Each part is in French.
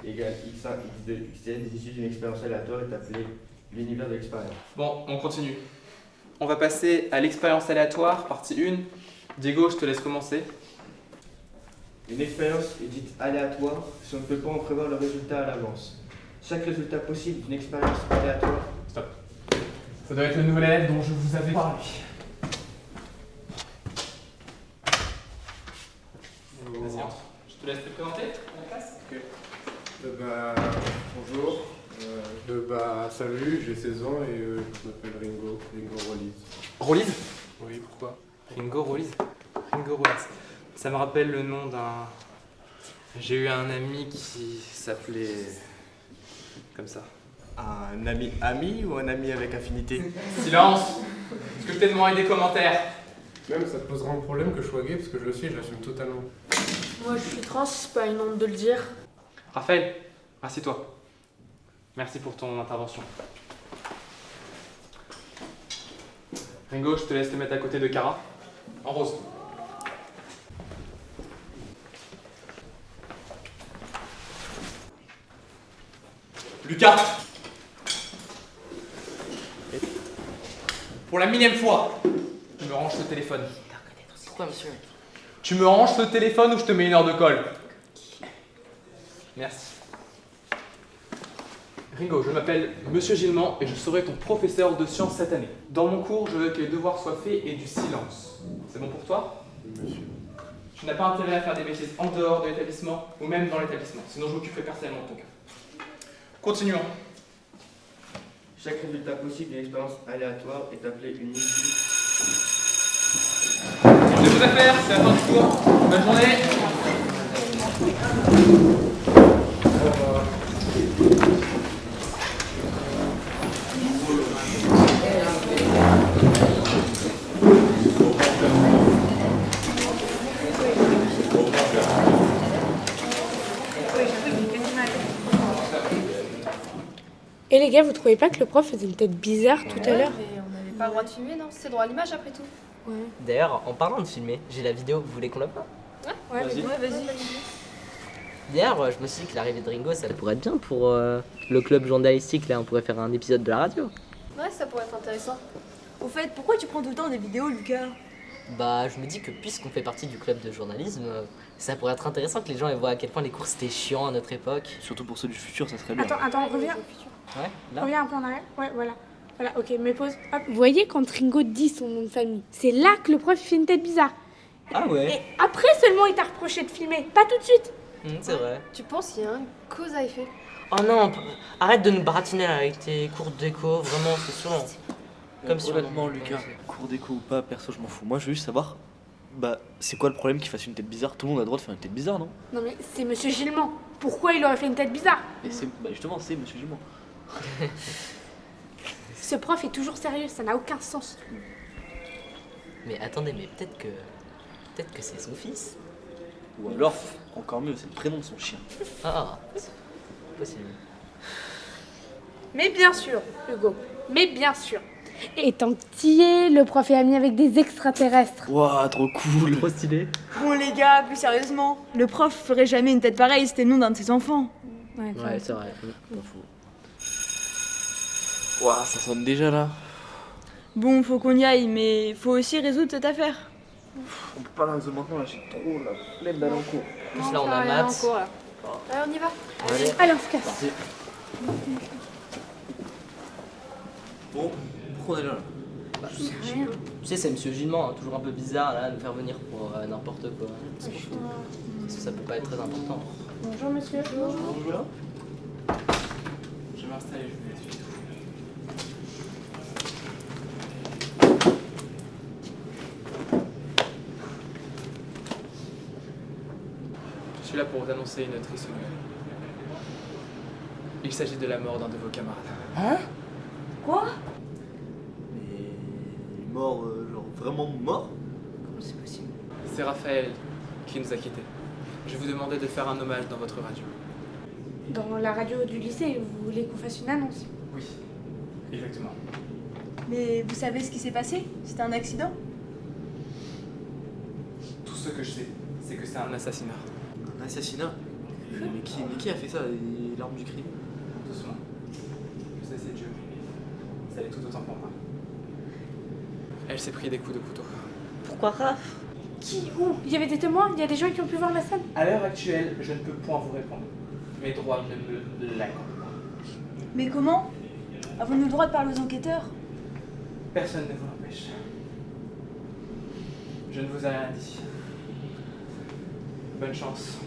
égale x1, x2, xn, issu d'une expérience aléatoire est appelé l'univers de l'expérience. Bon, on continue. On va passer à l'expérience aléatoire, partie 1. Diego, je te laisse commencer. Une expérience est dite aléatoire si on ne peut pas en prévoir le résultat à l'avance. Chaque résultat possible d'une expérience aléatoire. Stop. Ça doit être le nouvel élève dont je vous avais parlé. Vas-y, entre. Je te laisse te présenter à la classe. Ok. Bonjour. Salut, j'ai 16 ans et je m'appelle Ringo Rolliz. Rolliz. Oui, pourquoi? Ringo Rolliz. Ringo Rolliz. Ça me rappelle le nom d'un... J'ai eu un ami qui s'appelait... comme ça. Un ami ou un ami avec affinité? Silence. Est-ce que je t'ai demandé des commentaires? Même ça te posera un problème que je sois gay parce que je le suis, je l'assume totalement. Moi je suis trans, c'est pas une honte de le dire. Raphaël, assieds-toi. Merci pour ton intervention. Ringo, je te laisse te mettre à côté de Cara. En rose. Lucas! Pour la millième fois, tu me ranges ce téléphone. Pourquoi monsieur? Tu me ranges ce téléphone ou je te mets une heure de colle. Merci. Ringo, je m'appelle Monsieur Gillement et je serai ton professeur de sciences cette année. Dans mon cours, je veux que les devoirs soient faits et du silence. C'est bon pour toi? Monsieur. Tu n'as pas intérêt à faire des bêtises en dehors de l'établissement ou même dans l'établissement, sinon je m'occuperai personnellement de ton cas. Continuons. Chaque résultat possible d'une expérience aléatoire est appelé une issue. Des choses à faire, c'est la fin du cours. Bonne journée. Et les gars, vous trouvez pas que le prof faisait une tête bizarre tout à l'heure? Mais on n'avait pas le droit de filmer, non? C'est droit à l'image après tout. Ouais. D'ailleurs, en parlant de filmer, j'ai la vidéo, vous voulez qu'on la voit? Ouais, Ouais, vas-y. Hier, je me suis dit que l'arrivée de Ringo, ça pourrait être bien pour le club journalistique, là, on pourrait faire un épisode de la radio. Ouais, ça pourrait être intéressant. Au fait, pourquoi tu prends tout le temps des vidéos, Lucas? Bah, je me dis que puisqu'on fait partie du club de journalisme, ça pourrait être intéressant que les gens voient à quel point les cours c'était chiant à notre époque. Surtout pour ceux du futur, ça serait bien. Attends, reviens. Ouais, là. Reviens un peu en arrière. Ouais, voilà. Voilà, ok, mais pause. Hop. Vous voyez quand Ringo dit son nom de famille, c'est là que le prof fait une tête bizarre. Ah ouais. Et après seulement il t'a reproché de filmer, pas tout de suite. C'est vrai. Tu penses qu'il y a un cause à effet? Oh non, arrête de nous baratiner là, avec tes cours de déco, vraiment, c'est saoulant. Comme si Honnêtement, Lucas, cours d'éco ou pas, perso, je m'en fous. Moi, je veux juste savoir, c'est quoi le problème qu'il fasse une tête bizarre? Tout le monde a le droit de faire une tête bizarre, non? Non mais c'est Monsieur Gillement. Pourquoi il aurait fait une tête bizarre? Et c'est, justement, c'est Monsieur Gillement. Ce prof est toujours sérieux, ça n'a aucun sens. Mais attendez, mais peut-être que c'est son fils. Ou alors, encore mieux, c'est le prénom de son chien. Ah, c'est possible. Mais bien sûr, Hugo, mais bien sûr. Et tant que t'y es, le prof est ami avec des extraterrestres. Waouh, trop cool. Trop stylé. Bon les gars, plus sérieusement, le prof ferait jamais une tête pareille, c'était le nom d'un de ses enfants. Ouais, Ouais, c'est vrai. M'en fous. Waouh, ça sonne déjà là. Bon, faut qu'on y aille, mais faut aussi résoudre cette affaire. On peut pas la résoudre maintenant, là, j'ai trop la flemme d'aller en cours. Plus là, on a Rien en maths. cours, là. Allez, on y va. Allez. Allez, on se casse. Bon, pourquoi on est là? Rien. Tu sais, c'est Monsieur Gillement, hein, toujours un peu bizarre là, de nous faire venir pour n'importe quoi. Parce que ça peut pas être très important. Bonjour monsieur. Bonjour là. Je vais m'installer, je vais essuyer tout. Je suis là pour vous annoncer une triste nouvelle. Il s'agit de la mort d'un de vos camarades. Quoi? Mais mort, genre vraiment mort? Comment c'est possible? C'est Raphaël qui nous a quittés. Je vous demandais de faire un hommage dans votre radio. Dans la radio du lycée, vous voulez qu'on fasse une annonce? Oui, exactement. Mais vous savez ce qui s'est passé? C'était un accident? Tout ce que je sais, c'est que c'est un assassinat. Un assassinat? Mais qui a fait ça, l'arme du crime? Doucement. Vous essayez de jouer. Ça allait tout autant pour moi. Elle s'est pris des coups de couteau. Pourquoi Raph? Qui? Où? Il y avait des témoins? Il y a des gens qui ont pu voir la scène? À l'heure actuelle, je ne peux point vous répondre. Mes droits ne me l'accordent pas. Mais comment? Avons-nous le droit de parler aux enquêteurs? Personne ne vous l'empêche. Je ne vous ai rien dit. Bonne chance.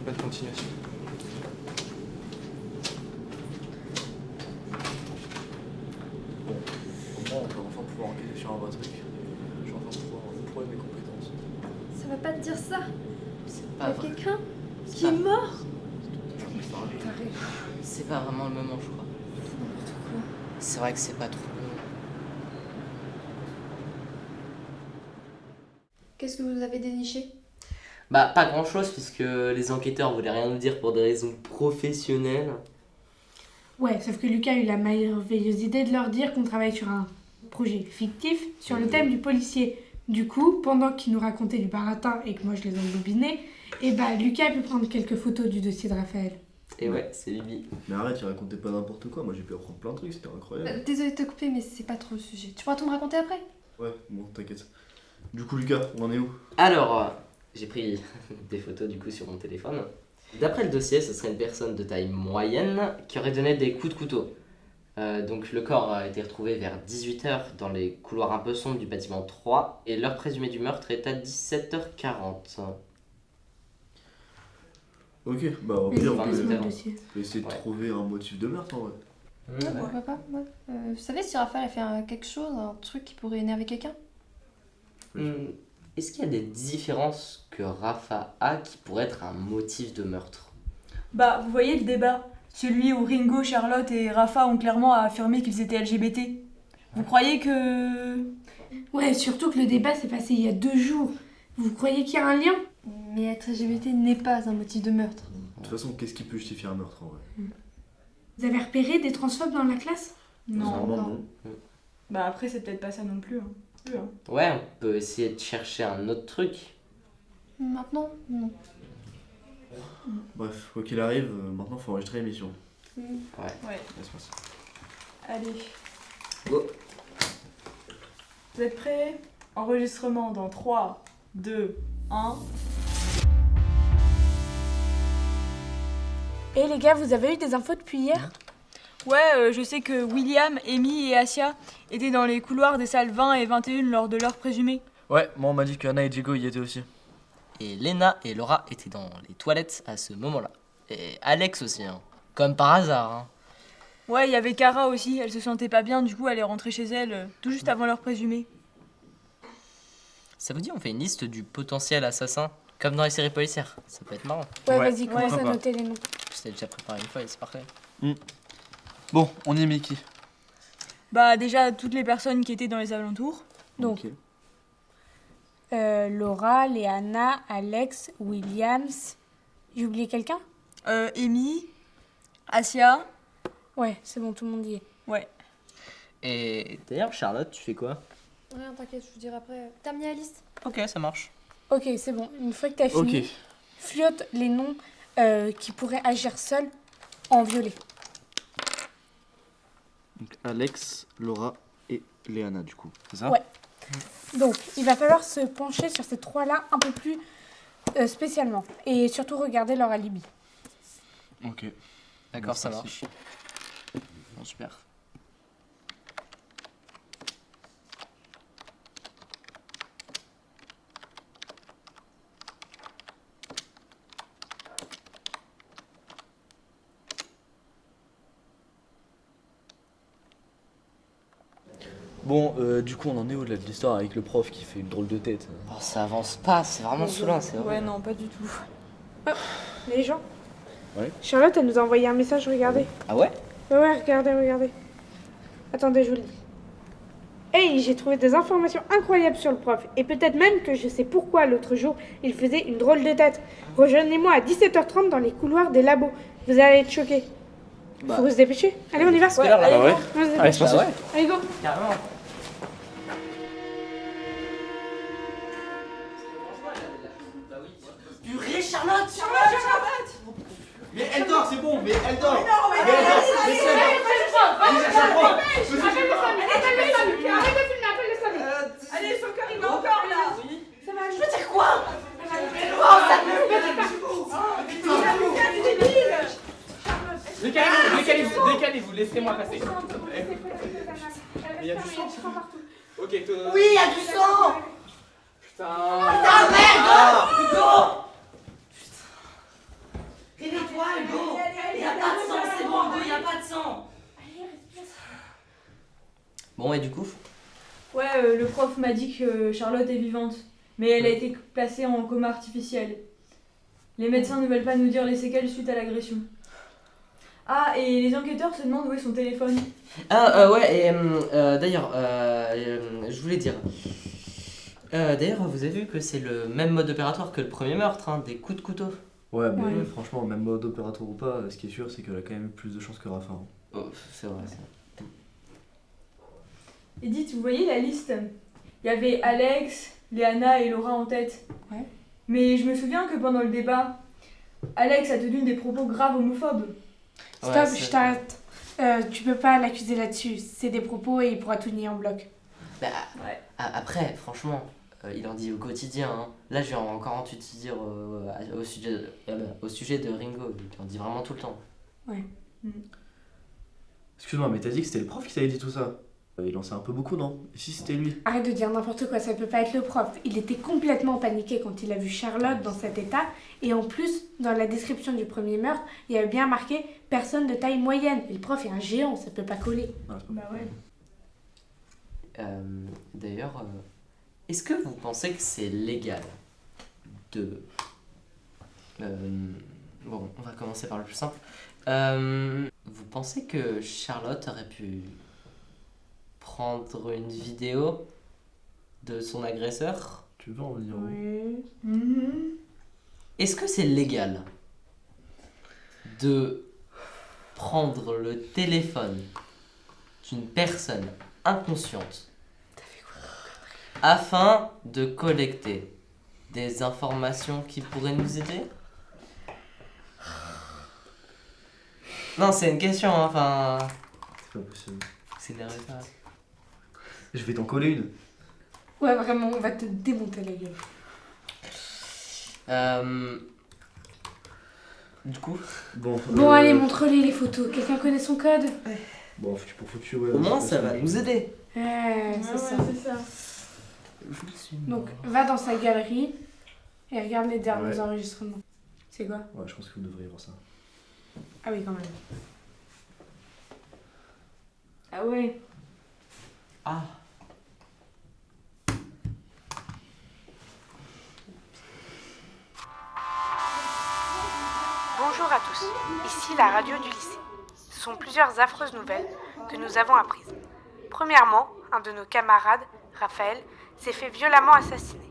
Bonne continuation. Bon, on va enfin pouvoir enquêter sur un vrai truc. Je vais enfin pouvoir prouver mes compétences. Ça va pas te dire ça. C'est Il y pas a vrai. quelqu'un C'est qui est pas- mort. C'est pas vraiment le moment, je crois. C'est vrai que c'est pas trop le moment. Qu'est-ce que vous avez déniché? Bah, pas grand chose, puisque les enquêteurs voulaient rien nous dire pour des raisons professionnelles. Ouais, sauf que Lucas a eu la merveilleuse idée de leur dire qu'on travaille sur un projet fictif sur le thème du policier. Du coup, pendant qu'ils nous racontaient du baratin et que moi je les embobinais, et bah Lucas a pu prendre quelques photos du dossier de Raphaël. Et ouais, c'est Bibi. Mais arrête, il racontait pas n'importe quoi. Moi, j'ai pu apprendre plein de trucs, c'était incroyable. Désolée de te couper, mais c'est pas trop le sujet. Tu pourras tout me raconter après? Ouais, bon, t'inquiète. Du coup, Lucas, on en est où? Alors, j'ai pris des photos du coup sur mon téléphone. D'après le dossier, ce serait une personne de taille moyenne qui aurait donné des coups de couteau. Donc le corps a été retrouvé vers 18h dans les couloirs un peu sombres du bâtiment 3 et l'heure présumée du meurtre est à 17h40. Ok, bah au Mais pire, il on passe peut, mal terrain. le dossier. on peut essayer de Ouais. trouver un motif de meurtre en vrai. Ouais, pourquoi pas, ouais. Vous savez si Raphaël a fait quelque chose, un truc qui pourrait énerver quelqu'un? Est-ce qu'il y a des différences que Rafa a qui pourraient être un motif de meurtre? Bah, vous voyez le débat. Celui où Ringo, Charlotte et Rafa ont clairement affirmé qu'ils étaient LGBT. Vous croyez que... Ouais, surtout que le débat s'est passé il y a 2 jours. Vous croyez qu'il y a un lien? Mais être LGBT n'est pas un motif de meurtre. De toute façon, qu'est-ce qui peut justifier un meurtre en vrai? Vous avez repéré des transphobes dans la classe? Non. Normalement, non. non. Bah après, c'est peut-être pas ça non plus. Ouais, on peut essayer de chercher un autre truc. Maintenant, non. Bref, quoi qu'il arrive, maintenant faut enregistrer l'émission. Ouais. Laisse passer. Allez. Go. Vous êtes prêts? Enregistrement dans 3, 2, 1. Et les gars, vous avez eu des infos depuis hier? Ouais, je sais que William, Amy et Asia étaient dans les couloirs des salles 20 et 21 lors de l'heure présumée. Ouais, moi on m'a dit qu'Anna et Diego y étaient aussi. Et Lena et Laura étaient dans les toilettes à ce moment-là. Et Alex aussi, hein. Comme par hasard. Hein. Ouais, il y avait Cara aussi, elle se sentait pas bien, du coup elle est rentrée chez elle tout juste avant l'heure présumée. Ça vous dit, on fait une liste du potentiel assassin, comme dans les séries policières. Ça peut être marrant. Ouais, Ouais, vas-y, commence pourquoi à pas. noter les noms. Je t'ai déjà préparé une fois et c'est parfait. Bon, on y met qui? Bah déjà, toutes les personnes qui étaient dans les alentours. Donc, Ok. Laura, Léana, Alex, Williams. J'ai oublié quelqu'un? Amy, Asia, Ouais, c'est bon, tout le monde y est. ouais. Et d'ailleurs, Charlotte, tu fais quoi? Rien, t'inquiète, je vous dirai après. Terminé la liste? Ok, ça marche. Ok, c'est bon. Une fois que t'as fini, Ok. flotte les noms qui pourraient agir seuls en violet. Donc Alex, Laura et Léana du coup. C'est ça? Ouais. Donc, il va falloir se pencher sur ces 3-là un peu plus spécialement. Et surtout regarder leur alibi. Ok. D'accord, Bon, ça ça, marche. Bon, super. Bon, du coup on en est où là de l'histoire avec le prof qui fait une drôle de tête? Oh, ça avance pas, c'est vraiment saoulant, c'est vrai. Ouais, non, pas du tout. Les gens? Ouais. Charlotte, elle nous a envoyé un message, regardez. Ah ouais? Ouais, regardez. Attendez, je vous le dis. Hey, j'ai trouvé des informations incroyables sur le prof. Et peut-être même que je sais pourquoi l'autre jour, il faisait une drôle de tête. Rejoignez-moi à 17h30 dans les couloirs des labos. Vous allez être choqués. Bah. Faut se dépêcher. Allez, on y va. Parce que là, allez, là, go. On se dépêche. Allez, c'est parti. ouais, Allez, go. carrément. Charlotte! Mais elle dort, c'est bon, mais elle dort. Mais non, mais Mais elle dort, mais c'est elle. Allez, son cœur, il va encore là. Je veux dire quoi? Décalez-vous, laissez-moi passer. Il y a du sang. Ok, Oui, il y a du sang! putain. Putain, merde! Hugo! Réveille-toi, Hugo! Il y a pas de sang, c'est bon, Hugo, il y a pas de sang! Bon, et du coup? Ouais, le prof m'a dit que Charlotte est vivante, mais elle a été placée en coma artificiel. Les médecins ne veulent pas nous dire les séquelles suite à l'agression. Ah, et les enquêteurs se demandent où est son téléphone. Ouais, et d'ailleurs, je voulais dire. D'ailleurs, vous avez vu que c'est le même mode opératoire que le premier meurtre, hein, des coups de couteau. Ouais, mais Ouais. franchement, même mode opératoire ou pas, ce qui est sûr, c'est qu'elle a quand même eu plus de chance que Rafa. Hein. Oh, c'est vrai, ça. Edith, vous voyez la liste? Il y avait Alex, Léana et Laura en tête. Ouais. Mais je me souviens que pendant le débat, Alex a tenu des propos graves homophobes. Stop, Ouais, je t'arrête. Tu peux pas l'accuser là-dessus. C'est des propos et il pourra tout nier en bloc. Bah, Ouais. après, franchement, il en dit au quotidien. Hein. Là, j'ai encore entendu dire au sujet de Ringo. Il en dit vraiment tout le temps. Excuse-moi, mais t'as dit que c'était le prof qui t'avait dit tout ça. Il en sait un peu beaucoup, non? Et si c'était lui? Arrête de dire n'importe quoi, ça peut pas être le prof. Il était complètement paniqué quand il a vu Charlotte dans cet état. Et en plus, dans la description du premier meurtre, il y avait bien marqué « personne de taille moyenne ». Et le prof est un géant, ça peut pas coller. Ah, c'est pas Bah ouais. D'ailleurs, est-ce que vous pensez que c'est légal de... bon, on va commencer par le plus simple. Vous pensez que Charlotte aurait pu prendre une vidéo de son agresseur? Tu veux en venir où? Oui. Est-ce que c'est légal de prendre le téléphone d'une personne inconsciente afin de collecter des informations qui pourraient nous aider? Non, c'est une question, hein, enfin... C'est pas possible. S'énervez pas. Je vais t'en coller une. Ouais, vraiment, on va te démonter la gueule. Du coup, Bon, allez, montre-les les photos. Quelqu'un connaît son code? Bon, foutu pour foutu, ouais. au moins c'est ça pas va nous aider. Ouais, c'est ça. c'est ça. Donc, va dans sa galerie et regarde les derniers Ouais. enregistrements. C'est quoi? Ouais, je pense que vous devriez voir ça. Ah oui, quand même. Ah ouais. Ah. Bonjour à tous, ici la radio du lycée. Ce sont plusieurs affreuses nouvelles que nous avons apprises. Premièrement, un de nos camarades, Raphaël, s'est fait violemment assassiner.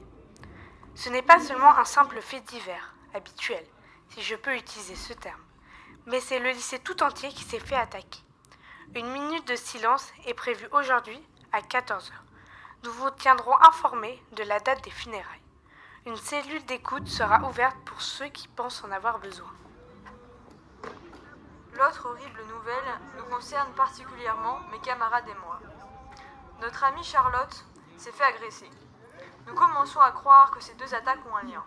Ce n'est pas seulement un simple fait divers, habituel, si je peux utiliser ce terme, mais c'est le lycée tout entier qui s'est fait attaquer. Une minute de silence est prévue aujourd'hui à 14h. Nous vous tiendrons informés de la date des funérailles. Une cellule d'écoute sera ouverte pour ceux qui pensent en avoir besoin. L'autre horrible nouvelle nous concerne particulièrement mes camarades et moi. Notre amie Charlotte s'est fait agresser. Nous commençons à croire que ces deux attaques ont un lien.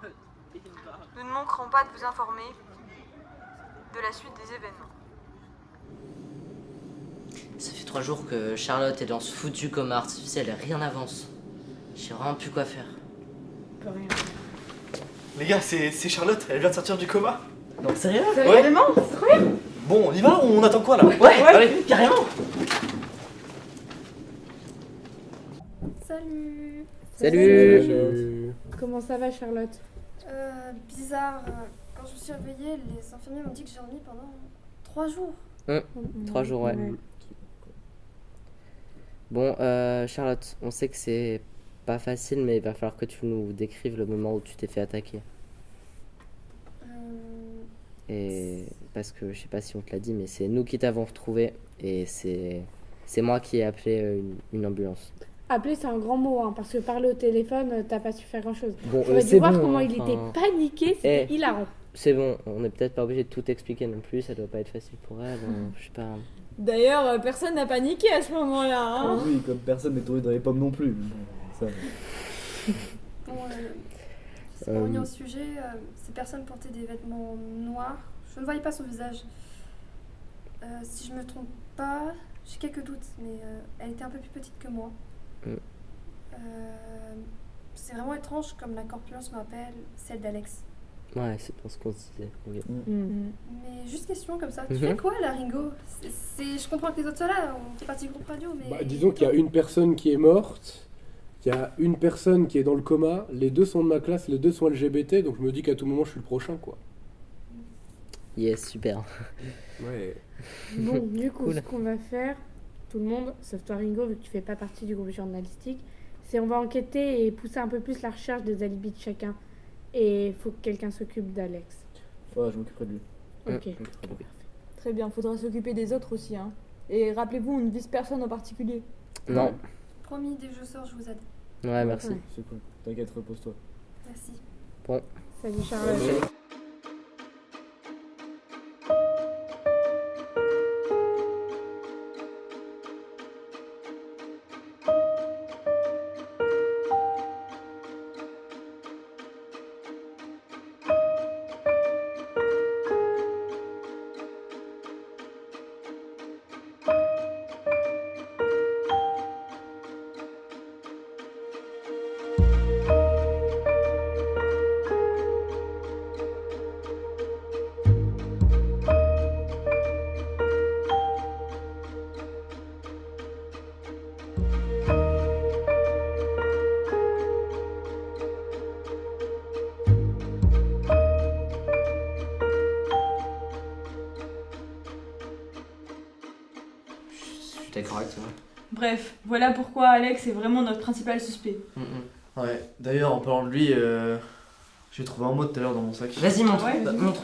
Nous ne manquerons pas de vous informer de la suite des événements. Ça fait 3 jours que Charlotte est dans ce foutu coma artificiel et rien n'avance. J'ai vraiment plus quoi faire. Les gars, c'est Charlotte, elle vient de sortir du coma. Non, sérieux? Ouais. Bon, on y va? On attend quoi là? Ouais, allez, carrément. Salut. Salut. Comment ça va, Charlotte? Bizarre. Quand je me suis réveillée, les infirmiers m'ont dit que j'ai dormi pendant 3 jours. 3 jours, ouais. Bon, Charlotte, on sait que c'est pas facile, mais il va falloir que tu nous décrives le moment où tu t'es fait attaquer. Et parce que je sais pas si on te l'a dit, mais c'est nous qui t'avons retrouvé et c'est moi qui ai appelé une ambulance. Appeler, c'est un grand mot, hein, parce que parler au téléphone, t'as pas su faire grand-chose. Bon, J'aurais dû c'est voir bon, comment hein, il était enfin, paniqué, c'était Eh. hilarant. C'est bon, on n'est peut-être pas obligé de tout expliquer non plus, ça doit pas être facile pour elle, je sais pas. D'ailleurs, personne n'a paniqué à ce moment-là. Hein. Oui, comme personne n'est tombé dans les pommes non plus. mais bon, ça... Bon, pour revenir au sujet, ces personnes portaient des vêtements noirs. Je ne voyais pas son visage. Si je me trompe pas, j'ai quelques doutes, mais elle était un peu plus petite que moi. C'est vraiment étrange comme la corpulence me rappelle celle d'Alex. Ouais, c'est pour ce qu'on se disait. ok. Mais juste question comme ça, tu Mhm. fais quoi là, Ringo? Je comprends que les autres soient là, on fait partie du groupe radio, mais... Bah, disons qu'il y a une personne qui est morte, il y a une personne qui est dans le coma, les deux sont de ma classe, les deux sont LGBT, donc je me dis qu'à tout moment je suis le prochain, quoi. Yes, super. Ouais. Bon, du coup, Cool. ce qu'on va faire, tout le monde, sauf toi Ringo, vu que tu fais pas partie du groupe journalistique, c'est on va enquêter et pousser un peu plus la recherche des alibis de chacun. Et il faut que quelqu'un s'occupe d'Alex. Ouais, je m'occuperai de lui. Ok. Je m'occuperai de lui. Très bien, faudra s'occuper des autres aussi. Hein. Et rappelez-vous, on ne vise personne en particulier. Non. Promis, dès que je sors, je vous aide. Ouais, merci. Ouais. C'est cool. T'inquiète, repose-toi. Merci. Salut Charlotte. Salut. Je suis d'accord avec toi. Bref, voilà pourquoi Alex est vraiment notre principal suspect. Ouais, d'ailleurs, en parlant de lui, j'ai trouvé un mot tout à l'heure dans mon sac. Vas-y, montre. Ouais, vas-y. montre.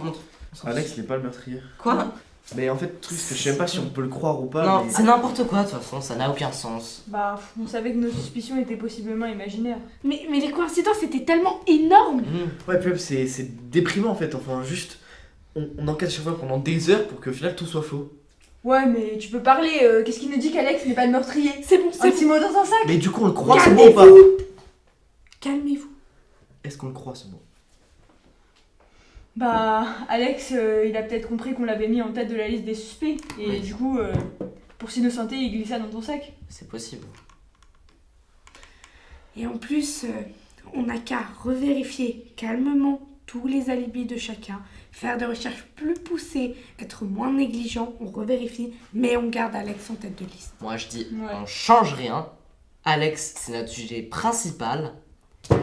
Alex, il est pas le meurtrier. Quoi? Mais en fait, le truc, c'est que je sais pas si on peut le croire ou pas. Non, mais... c'est n'importe quoi de toute façon, ça n'a aucun sens. Bah, on savait que nos suspicions étaient possiblement imaginaires. Mais les coïncidences étaient tellement énormes. Ouais, puis même, c'est déprimant en fait. Enfin, juste, on enquête chaque fois pendant des heures pour qu'au final tout soit faux. Ouais, mais tu peux parler. Qu'est-ce qui nous dit qu'Alex n'est pas le meurtrier? C'est bon, Un c'est petit bon. mot dans un sac. Mais du coup, on le croit ce mot ou pas? Calmez-vous. Est-ce qu'on le croit ce mot? Bah, Alex, il a peut-être compris qu'on l'avait mis en tête de la liste des suspects. Et Oui. du coup, pour s'innocenter, il glissa dans ton sac. C'est possible. Et en plus, on n'a qu'à revérifier calmement tous les alibis de chacun, faire des recherches plus poussées, être moins négligent, on revérifie, mais on garde Alex en tête de liste. Moi je dis, Ouais. on change rien. Alex, c'est notre sujet principal.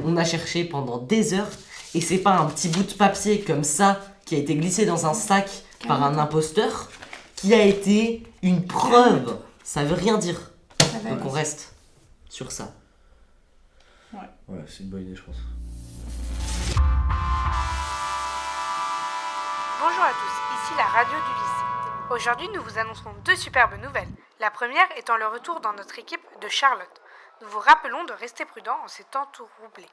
On a cherché pendant des heures et c'est pas un petit bout de papier comme ça qui a été glissé dans un sac par un imposteur qui a été une preuve. Ça veut rien dire. Ça va Donc on aller. reste sur ça. Ouais, c'est une bonne idée, je pense. Bonjour à tous, ici la radio du lycée. Aujourd'hui, nous vous annoncerons deux superbes nouvelles. La première étant le retour dans notre équipe de Charlotte. Nous vous rappelons de rester prudent en ces temps troublés.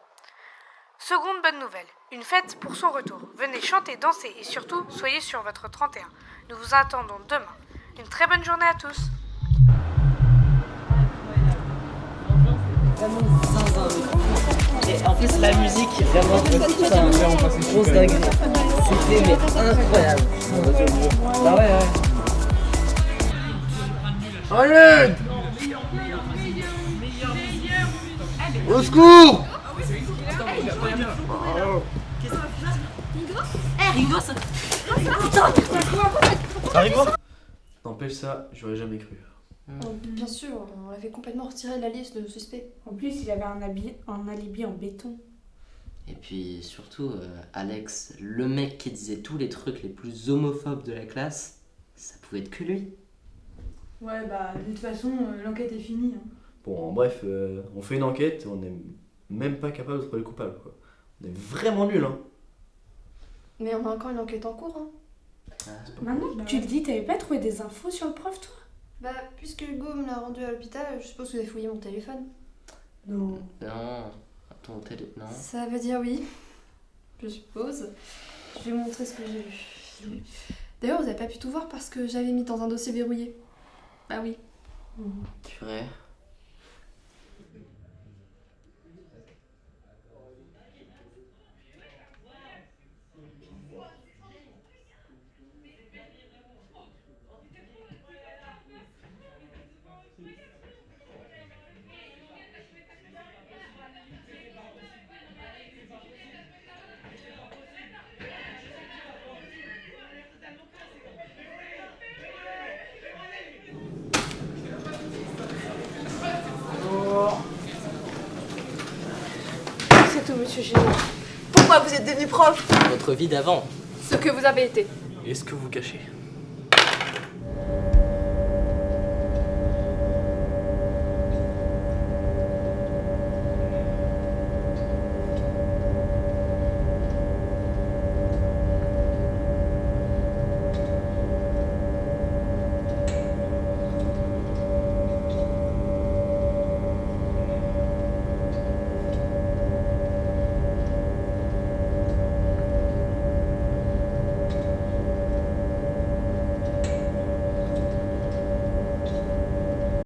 Seconde bonne nouvelle, une fête pour son retour. Venez chanter, danser et surtout, soyez sur votre 31. Nous vous attendons demain. Une très bonne journée à tous. Et en plus la musique vraiment grosse dingue. C'était mais incroyable. Bah ouais. Allez! Au secours! Ça arrive quoi? N'empêche ça, j'aurais jamais cru. Bien sûr, on l'avait complètement retiré de la liste de suspects. En plus, il avait un alibi en béton. Et puis surtout, Alex, le mec qui disait tous les trucs les plus homophobes de la classe, ça pouvait être que lui. Ouais, bah, de toute façon, l'enquête est finie. Hein. Bon, en bref, on fait une enquête et on n'est même pas capable de trouver le coupable, quoi. On est vraiment nuls, hein. Mais on a encore une enquête en cours, hein. Maintenant Bah que tu ouais. le dis, t'avais pas trouvé des infos sur le prof, toi? Bah, puisque Hugo me l'a rendu à l'hôpital, je suppose que vous avez fouillé mon téléphone. Non. Non, ton télé... Non. Ça veut dire oui, je suppose. Je vais vous montrer ce que j'ai vu. D'ailleurs, vous n'avez pas pu tout voir parce que j'avais mis dans un dossier verrouillé. Bah oui. Purée. C'est tout, monsieur Génie. Pourquoi vous êtes devenu prof? Votre vie d'avant. Ce que vous avez été. Et ce que vous cachez.